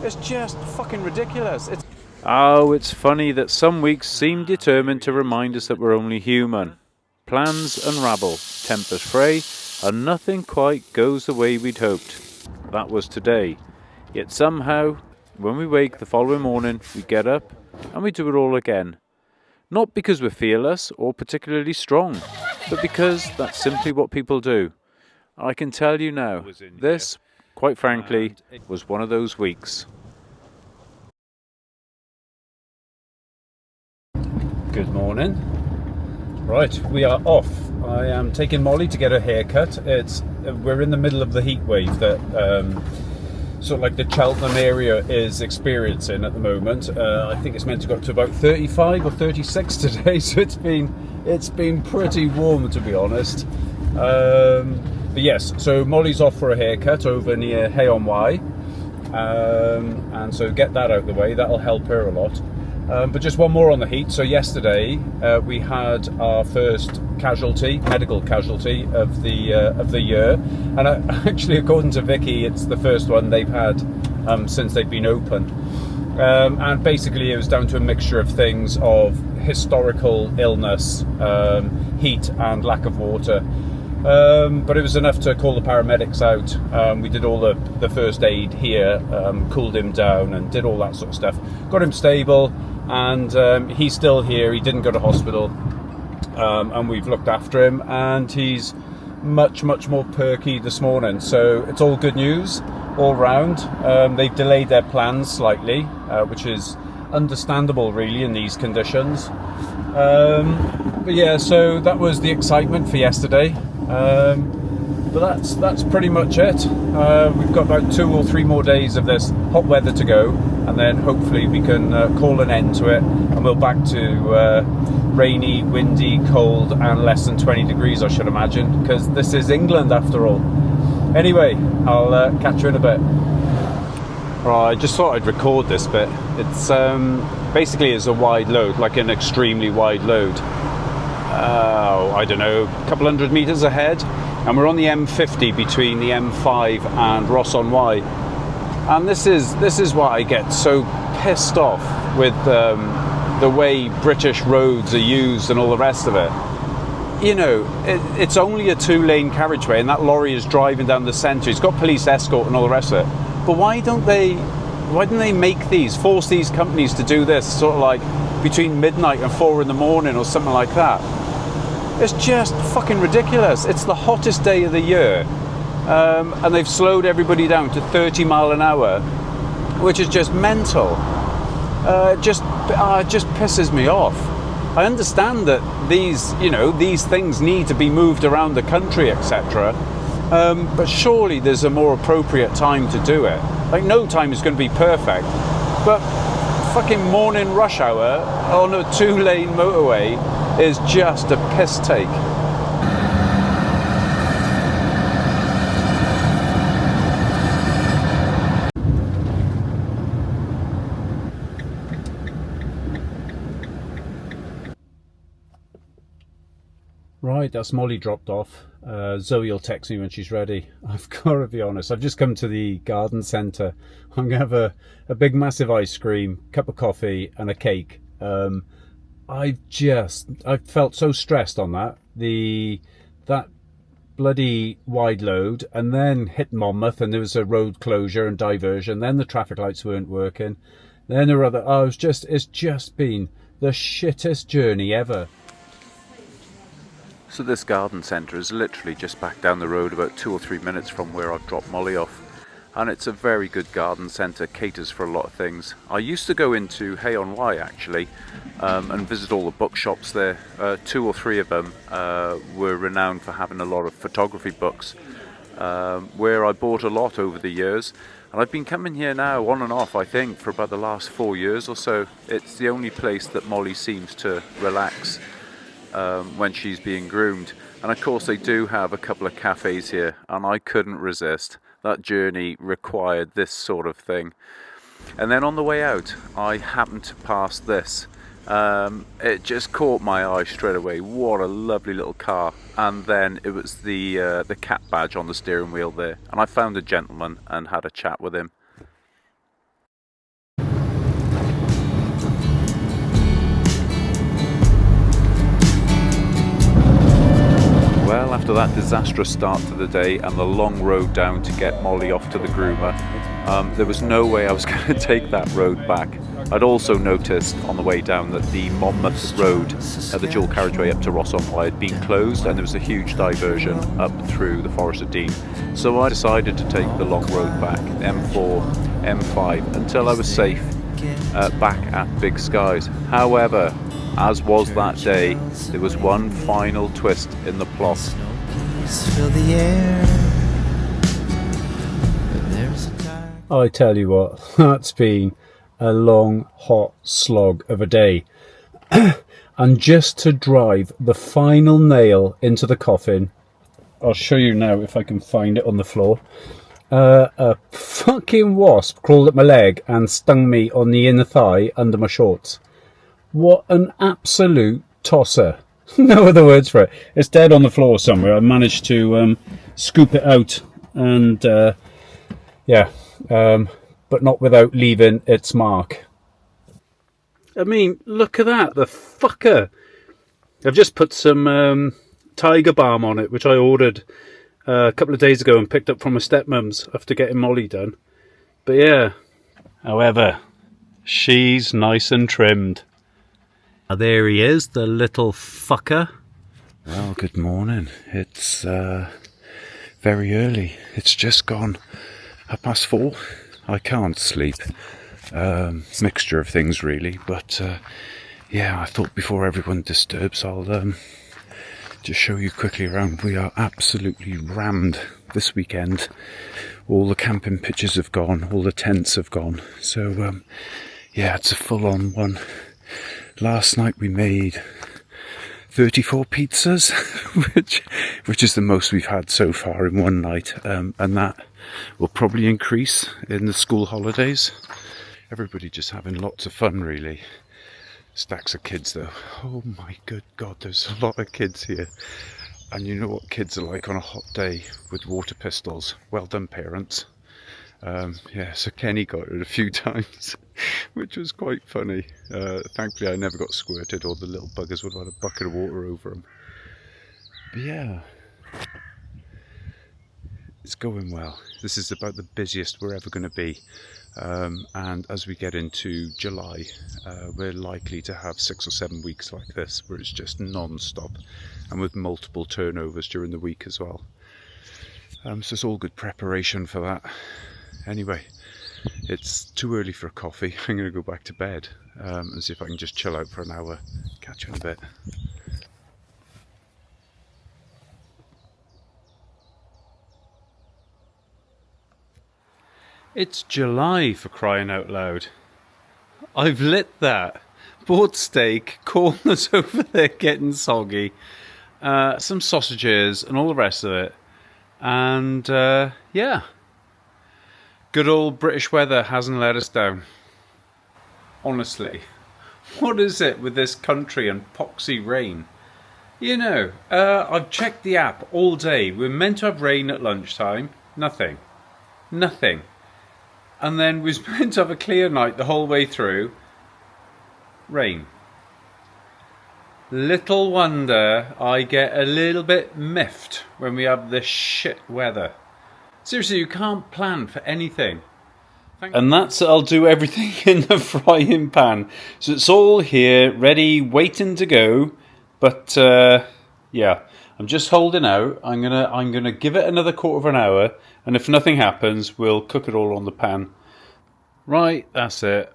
It's just fucking ridiculous. Oh, it's funny that some weeks seem determined to remind us that we're only human. Plans unravel, tempers fray, and nothing quite goes the way we'd hoped. That was today. Yet somehow, when we wake the following morning, we get up and we do it all again. Not because we're fearless or particularly strong, but because that's simply what people do. I can tell you now, this, quite frankly, was one of those weeks. Good morning. Right, we are off. I am taking Molly to get her hair cut. We're in the middle of the heat wave that sort of like the Cheltenham area is experiencing at the moment. I think it's meant to go up to about 35 or 36 today, so it's been pretty warm, to be honest. But yes, so Molly's off for a haircut over near Hay-on-Wye, and so get that out of the way. That'll help her a lot. But just one more on the heat. So yesterday we had our first medical casualty of the year, and actually, according to Vicky, it's the first one they've had since they've been open. And basically, it was down to a mixture of things of historical illness, heat, and lack of water. But it was enough to call the paramedics out. We did all the first aid here, cooled him down, and did all that sort of stuff. Got him stable. And he's still here. He didn't go to hospital, and we've looked after him, and he's much more perky this morning, so it's all good news all round. They've delayed their plans slightly, which is understandable really in these conditions, but yeah, so that was the excitement for yesterday. But that's pretty much it. We've got about 2 or 3 more days of this hot weather to go, and then hopefully we can call an end to it, and we're back to rainy, windy, cold, and less than 20 degrees, I should imagine, because this is England after all. Anyway, I'll catch you in a bit. Right, I just thought I'd record this bit. It's basically is a wide load, like an extremely wide load. I don't know, a couple hundred meters ahead. And we're on the M50 between the M5 and Ross-on-Wye, and this is why I get so pissed off with the way British roads are used and all the rest of it. You know, it's only a 2-lane carriageway, and that lorry is driving down the centre. It's got police escort and all the rest of it. But why don't they force these companies to do this sort of like between midnight and 4 in the morning or something like that? It's just fucking ridiculous. It's the hottest day of the year, and they've slowed everybody down to 30 mile an hour, which is just mental. It just pisses me off. I understand that these things need to be moved around the country, etc. But surely there's a more appropriate time to do it. Like, no time is going to be perfect, but fucking morning rush hour on a 2-lane motorway is just a piss take. Right, that's Molly dropped off. Zoe will text me when she's ready. I've got to be honest, I've just come to the garden centre. I'm going to have a big massive ice cream, cup of coffee and a cake. I felt so stressed on that bloody wide load, and then hit Monmouth, and there was a road closure and diversion, then the traffic lights weren't working, then there were other, it's just been the shittest journey ever. So this garden centre is literally just back down the road, about 2 or 3 minutes from where I've dropped Molly off. And it's a very good garden centre, caters for a lot of things. I used to go into Hay-on-Wye actually, and visit all the bookshops there. 2 or 3 of them were renowned for having a lot of photography books, where I bought a lot over the years. And I've been coming here now on and off, I think, for about the last 4 years or so. It's the only place that Molly seems to relax when she's being groomed. And of course they do have a couple of cafes here, and I couldn't resist. That journey required this sort of thing. And then on the way out, I happened to pass this. It just caught my eye straight away. What a lovely little car. And then it was the cat badge on the steering wheel there. And I found a gentleman and had a chat with him. after that disastrous start to the day and the long road down to get Molly off to the groomer, there was no way I was going to take that road back. I'd also noticed on the way down that the Monmouth Road, the dual carriageway up to Ross-on-Wye, had been closed, and there was a huge diversion up through the Forest of Dean. So I decided to take the long road back, M4, M5, until I was safe back at Big Skies. However, as was that day, there was one final twist in the plot. I tell you what, that's been a long, hot slog of a day. And just to drive the final nail into the coffin, I'll show you now if I can find it on the floor. A fucking wasp crawled up my leg and stung me on the inner thigh under my shorts. What an absolute tosser. No other words for it. It's dead on the floor somewhere. I managed to scoop it out and but not without leaving its mark. I mean, look at that, the fucker. I've just put some tiger balm on it, which I ordered a couple of days ago and picked up from my stepmom's after getting Molly done. But yeah, however, she's nice and trimmed. Now there he is, the little fucker. Well, good morning. It's very early. It's just gone 4:30. I can't sleep. Mixture of things really, but yeah, I thought before everyone disturbs, I'll just show you quickly around. We are absolutely rammed this weekend. All the camping pitches have gone, all the tents have gone. So yeah, it's a full-on one. Last night we made 34 pizzas, which is the most we've had so far in one night, and that will probably increase in the school holidays. Everybody just having lots of fun really. Stacks of kids though. Oh my good God, there's a lot of kids here. And you know what kids are like on a hot day with water pistols. Well done, parents. Yeah, so Kenny got it a few times, which was quite funny. Thankfully I never got squirted, or the little buggers would have had a bucket of water over them. But yeah, it's going well. This is about the busiest we're ever going to be. And as we get into July, we're likely to have 6 or 7 weeks like this, where it's just non-stop, and with multiple turnovers during the week as well. So it's all good preparation for that. Anyway, it's too early for a coffee. I'm going to go back to bed and see if I can just chill out for an hour. Catch you in a bit. It's July, for crying out loud. I've lit that. Bought steak, corners over there getting soggy, some sausages and all the rest of it. And yeah, good old British weather hasn't let us down. Honestly, what is it with this country and poxy rain? You know, I've checked the app all day. We're meant to have rain at lunchtime. Nothing. And then we're meant to have a clear night the whole way through. Rain. Little wonder I get a little bit miffed when we have this shit weather. Seriously, you can't plan for anything. And that's I'll do everything in the frying pan. So it's all here, ready, waiting to go. But yeah, I'm just holding out. I'm gonna give it another quarter of an hour, and if nothing happens, we'll cook it all on the pan. Right, that's it.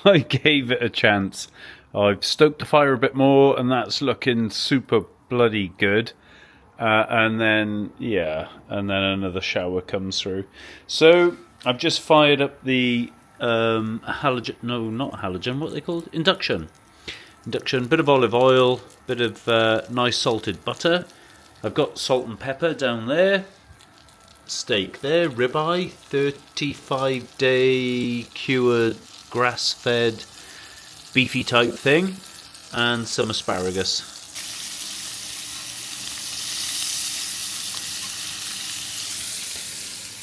I gave it a chance. I've stoked the fire a bit more, and that's looking super bloody good. And then another shower comes through. So I've just fired up the halogen. No, not halogen. What are they called? Induction. Bit of olive oil. Bit of nice salted butter. I've got salt and pepper down there. Steak there, ribeye, 35-day cured, grass-fed, beefy type thing, and some asparagus.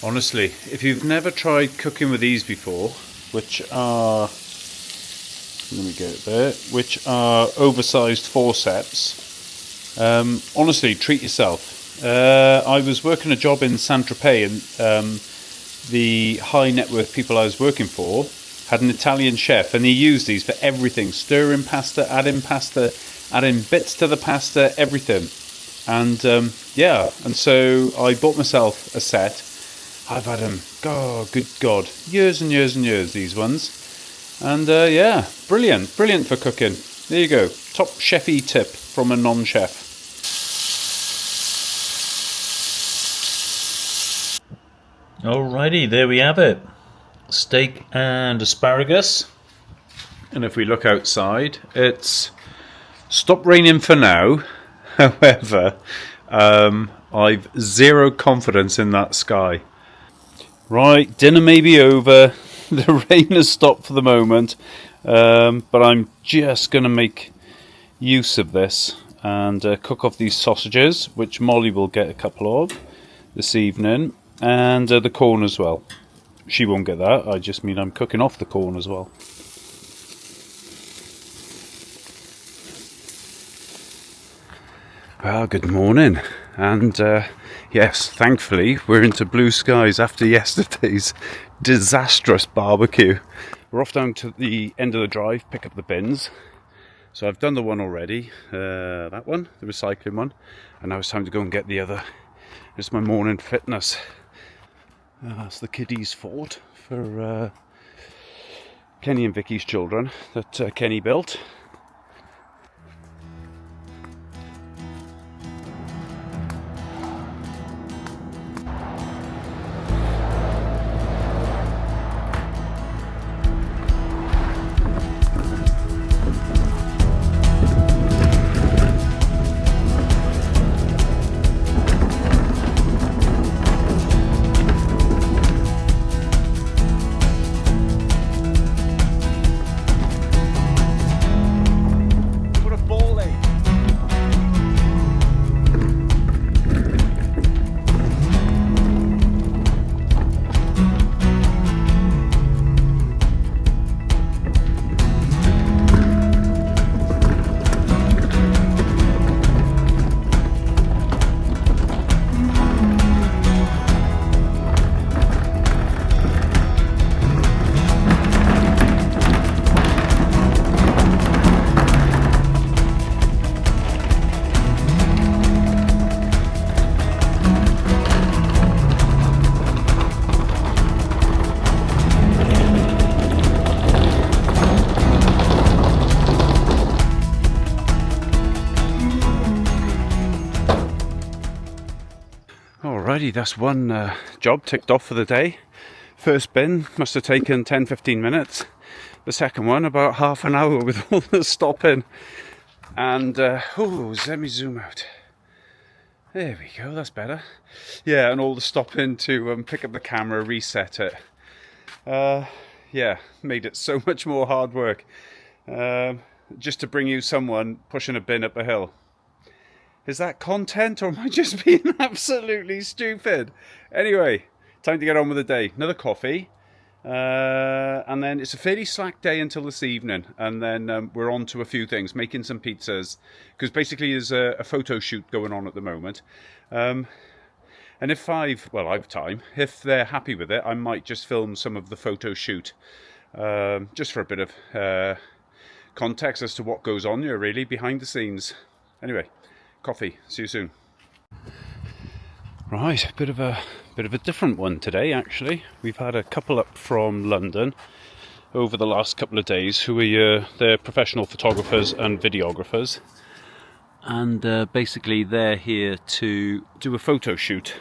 Honestly, if you've never tried cooking with these before, which are oversized forceps, honestly, treat yourself. I was working a job in Saint-Tropez, and the high net worth people I was working for had an Italian chef, and he used these for everything: stirring pasta, adding bits to the pasta, everything. And and so I bought myself a set. I've had them, good God, years and years and years, these ones. And brilliant for cooking. There you go, top chefy tip from a non-chef. Alrighty, there we have it. Steak and asparagus. And if we look outside, it's stopped raining for now. However, I've zero confidence in that sky. Right, dinner may be over. The rain has stopped for the moment, but I'm just going to make use of this and cook off these sausages, which Molly will get a couple of this evening, and the corn as well. She won't get that, I just mean I'm cooking off the corn as well. Well, good morning, and yes, thankfully we're into blue skies after yesterday's disastrous barbecue. We're off down to the end of the drive, pick up the bins. So I've done the one already, that one, the recycling one, and now it's time to go and get the other. It's my morning fitness. That's the kiddies' fort for Kenny and Vicky's children that Kenny built. Alrighty, that's one job ticked off for the day. First bin must have taken 10-15 minutes. The second one about half an hour with all the stopping. And let me zoom out. There we go, that's better. Yeah, and all the stopping to pick up the camera, reset it. Made it so much more hard work. Just to bring you someone pushing a bin up a hill. Is that content, or am I just being absolutely stupid? Anyway, time to get on with the day. Another coffee. And then it's a fairly slack day until this evening. And then we're on to a few things, making some pizzas. Because basically there's a photo shoot going on at the moment. And if I've time, if they're happy with it, I might just film some of the photo shoot. Just for a bit of context as to what goes on here, really, behind the scenes. Anyway. Coffee. See you soon. Right, bit of a different one today. Actually, we've had a couple up from London over the last couple of days who are they're professional photographers and videographers, and basically they're here to do a photo shoot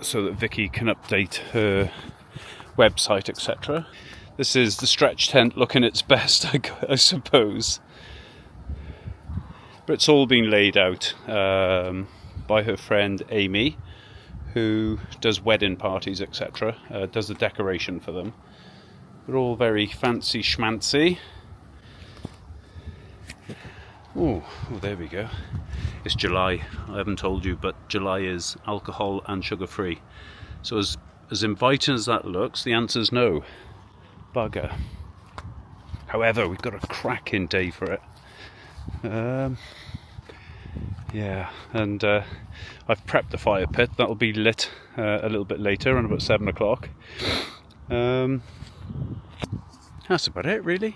so that Vicky can update her website, etc. This is the stretch tent looking its best, I suppose. But it's all been laid out by her friend Amy, who does wedding parties, etc. Does the decoration for them. They're all very fancy schmancy. Oh, there we go. It's July. I haven't told you, but July is alcohol and sugar free. So as inviting as that looks, the answer's no. Bugger. However, we've got a cracking day for it. Yeah, and I've prepped the fire pit. That'll be lit a little bit later, around about 7 o'clock. That's about it, really.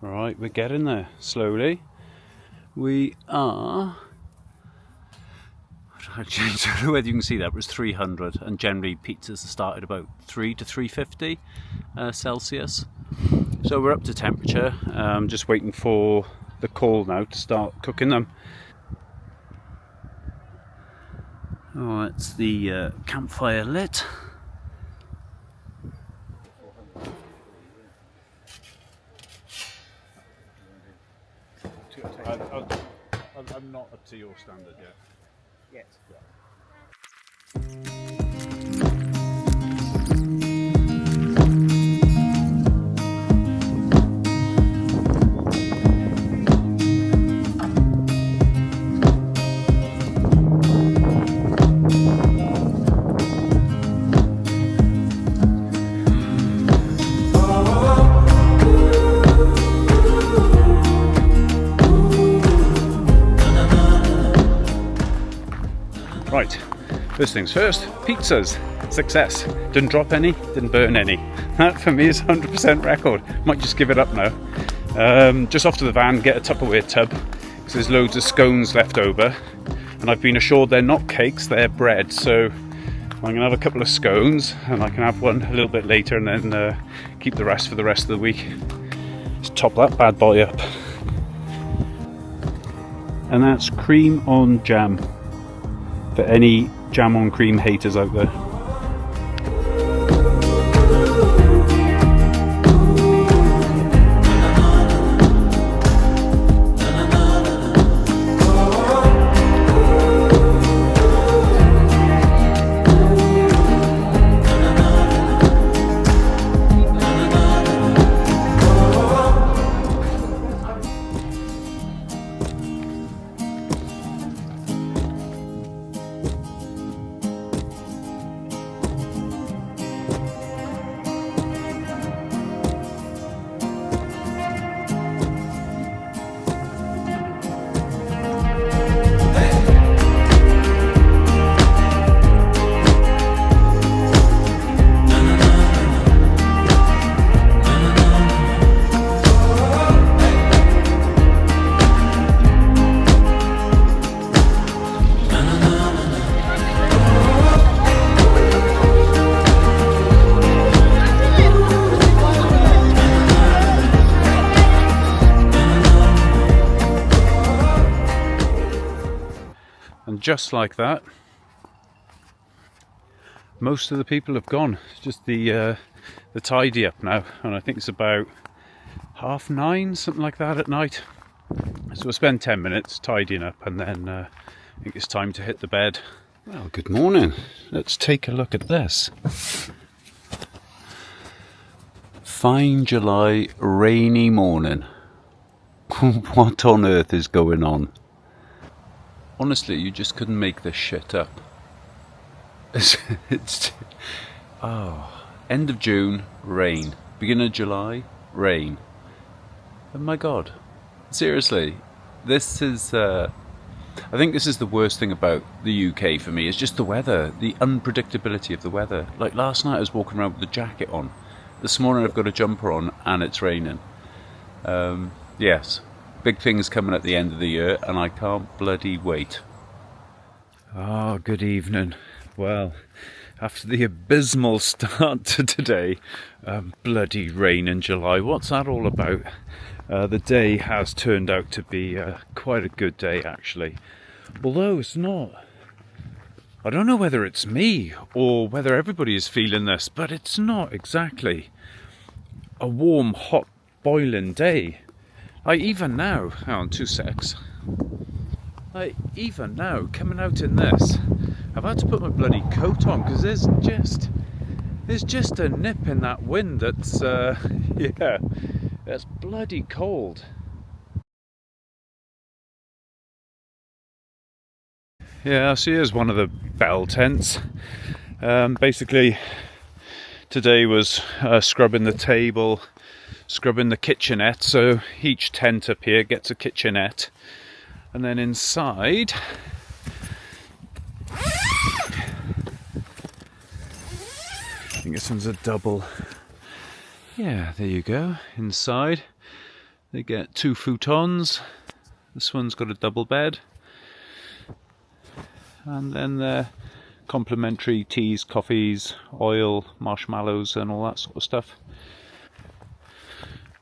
Alright, we're getting there slowly. We are, I don't know whether you can see that, but it's 300, and generally pizzas start at about 3 to 350 Celsius. So we're up to temperature. Just waiting for the call now to start cooking them. Oh, it's the campfire lit. I'm not up to your standard yet. Yes. Right, first things first, pizzas, success. Didn't drop any, didn't burn any. That for me is 100% record. Might just give it up now. Just off to the van, get a Tupperware tub, because there's loads of scones left over. And I've been assured they're not cakes, they're bread. So I'm going to have a couple of scones, and I can have one a little bit later, and then keep the rest for the rest of the week. Let's top that bad boy up. And that's cream on jam. For any jam on cream haters out there. And just like that, most of the people have gone. It's just the tidy up now, and I think it's about 9:30, something like that, at night. So we'll spend 10 minutes tidying up, and then I think it's time to hit the bed. Well, good morning. Let's take a look at this. Fine July rainy morning. What on earth is going on? Honestly, you just couldn't make this shit up. End of June, rain. Beginning of July, rain. Oh my god. Seriously, this is... I think this is the worst thing about the UK for me, is just the weather. The unpredictability of the weather. Like last night I was walking around with a jacket on. This morning I've got a jumper on and it's raining. Yes. Big things coming at the end of the year, and I can't bloody wait. Ah, good evening. Well, after the abysmal start to today, bloody rain in July, what's that all about? The day has turned out to be quite a good day, actually. Although it's not. I don't know whether it's me or whether everybody is feeling this, but it's not exactly a warm, hot, boiling day. Even now, hang on 2 secs. Even now, coming out in this, I've had to put my bloody coat on because there's just There's just a nip in that wind that's, yeah, that's bloody cold. Yeah, so here's one of the bell tents. Basically, today was scrubbing the table, scrubbing the kitchenette, so each tent up here gets a kitchenette. And then inside, I think this one's a double. Yeah, there you go. Inside, they get 2 futons. This one's got a double bed. And then the complimentary teas, coffees, oil, marshmallows and all that sort of stuff.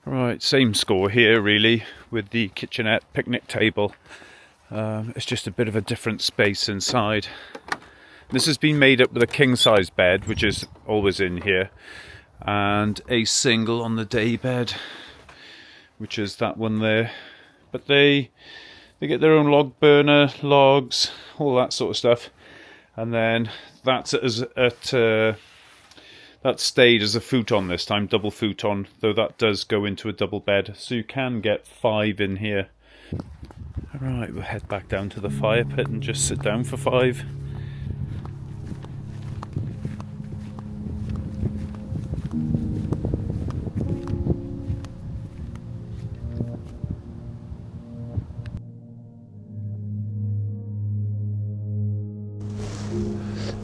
Right, same score here really with the kitchenette, picnic table. It's just a bit of a different space inside. This has been made up with a king size bed, which is always in here, and a single on the day bed, which is that one there. But they get their own log burner, logs, all that sort of stuff. And then that stayed as a futon this time, double futon, though that does go into a double bed, so you can get 5 in here. Alright, we'll head back down to the fire pit and just sit down for 5.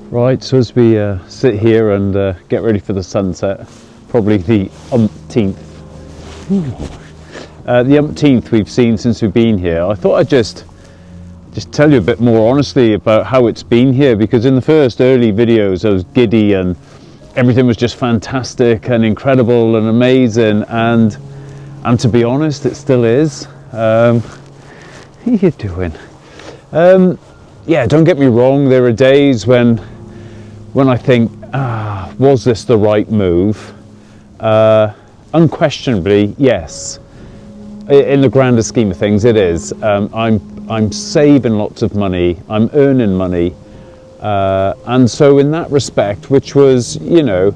Right, so as we sit here and get ready for the sunset, probably the umpteenth we've seen since we've been here, I thought I'd just tell you a bit more honestly about how it's been here, because in the first early videos I was giddy and everything was just fantastic and incredible and amazing, and to be honest, it still is. How are you doing? Yeah, don't get me wrong, there are days when I think, was this the right move? Unquestionably, yes. In the grander scheme of things, it is. I'm saving lots of money. I'm earning money, and so in that respect, which was, you know,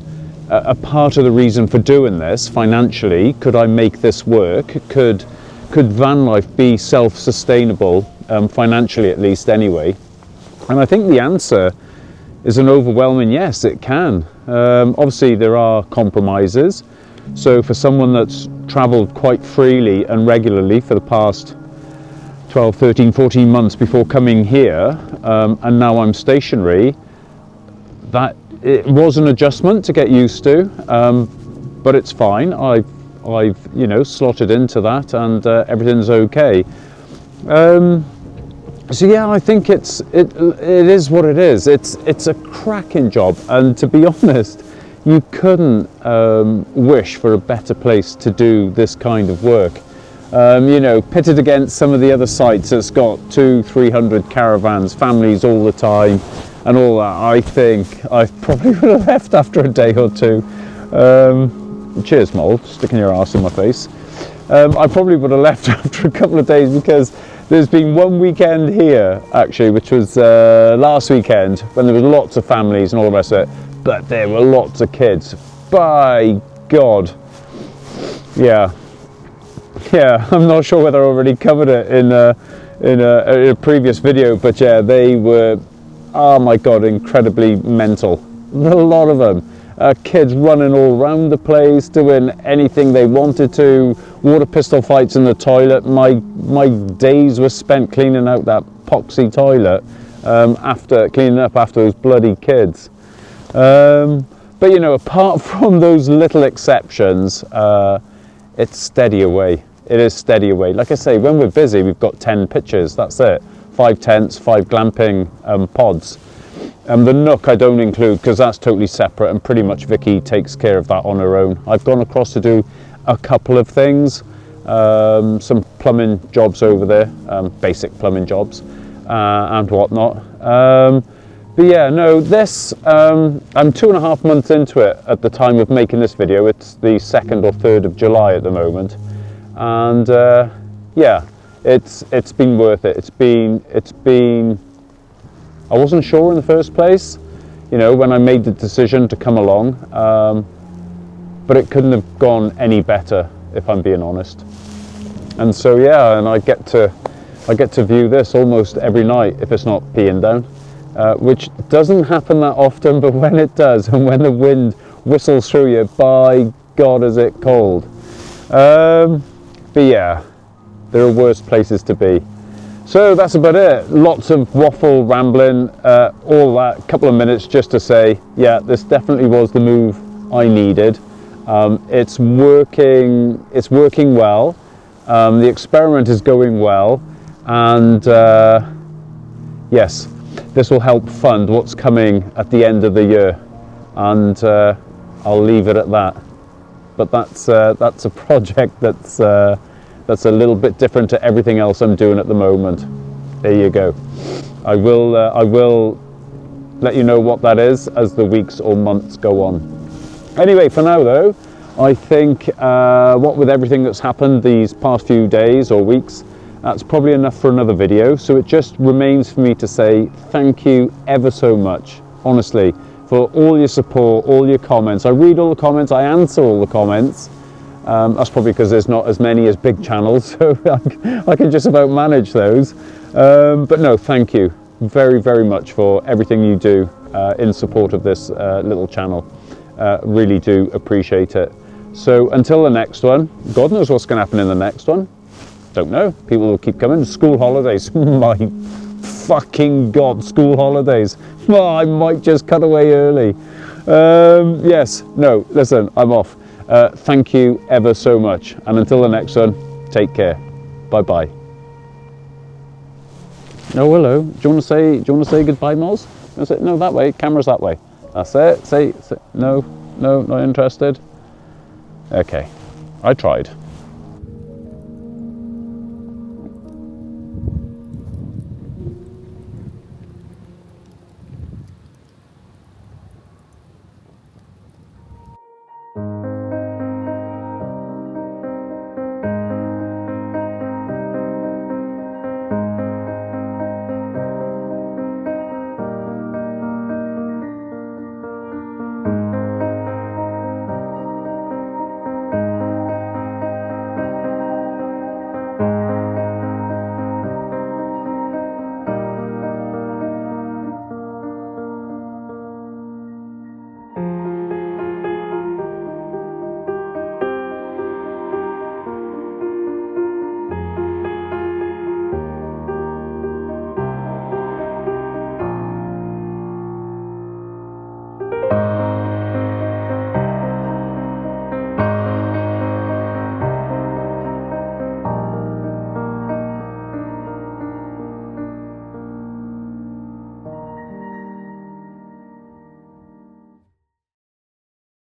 a part of the reason for doing this financially, could I make this work? Could van life be self-sustainable, financially at least, anyway? And I think the answer is an overwhelming yes, it can. Obviously there are compromises. So for someone that's travelled quite freely and regularly for the past 12, 13, 14 months before coming here, and now I'm stationary, that it was an adjustment to get used to, but it's fine. I've you know, slotted into that, and everything's okay. So yeah, I think it is what it is. It's a cracking job, and to be honest, you couldn't wish for a better place to do this kind of work. You know, pitted against some of the other sites that's got 200-300 caravans, families all the time, and all that, I think I probably would have left after a day or two. Cheers, mole, sticking your arse in my face. I probably would have left after a couple of days, because there's been one weekend here, actually, which was last weekend, when there was lots of families and all the rest of it, but there were lots of kids. By God. Yeah, I'm not sure whether I already covered it in a previous video, but yeah, they were, oh my God, incredibly mental. A lot of them. Kids running all around the place, doing anything they wanted to, water pistol fights in the toilet. My days were spent cleaning out that poxy toilet, after cleaning up after those bloody kids. But you know, apart from those little exceptions, it's steady away. It is steady away. Like I say, when we're busy, we've got 10 pitches, that's it. 5 tents, 5 glamping pods. The nook I don't include, because that's totally separate, and pretty much Vicky takes care of that on her own. I've gone across to do a couple of things, some plumbing jobs over there, basic plumbing jobs, and whatnot. But yeah, no, this, I'm 2.5 months into it at the time of making this video. It's the 2nd or 3rd of July at the moment, and yeah, it's been worth it. It's been. I wasn't sure in the first place, you know, when I made the decision to come along, but it couldn't have gone any better, if I'm being honest. And so yeah, and I get to view this almost every night if it's not peeing down, which doesn't happen that often, but when it does, and when the wind whistles through you, by God is it cold. But yeah, there are worse places to be. So that's about it. Lots of waffle, rambling, all that. Couple of minutes just to say, yeah, this definitely was the move I needed. It's working well. The experiment is going well, and yes, this will help fund what's coming at the end of the year, and I'll leave it at that. But that's a project that's a little bit different to everything else I'm doing at the moment. There you go. I will let you know what that is as the weeks or months go on. Anyway, for now though, I think what with everything that's happened these past few days or weeks, that's probably enough for another video. So it just remains for me to say thank you ever so much, honestly, for all your support, all your comments. I read all the comments, I answer all the comments. That's probably because there's not as many as big channels, so I can just about manage those. But no, thank you very, very much for everything you do in support of this little channel. Really do appreciate it. So until the next one, God knows what's going to happen in the next one. Don't know. People will keep coming. School holidays. My fucking God, school holidays. Oh, I might just cut away early. Yes, no, listen, I'm off. Thank you ever so much. And until the next one, take care. Bye-bye. No, hello. Do you want to say goodbye, Moz? No, that way. Camera's that way. That's it. Say no, not interested. Okay, I tried.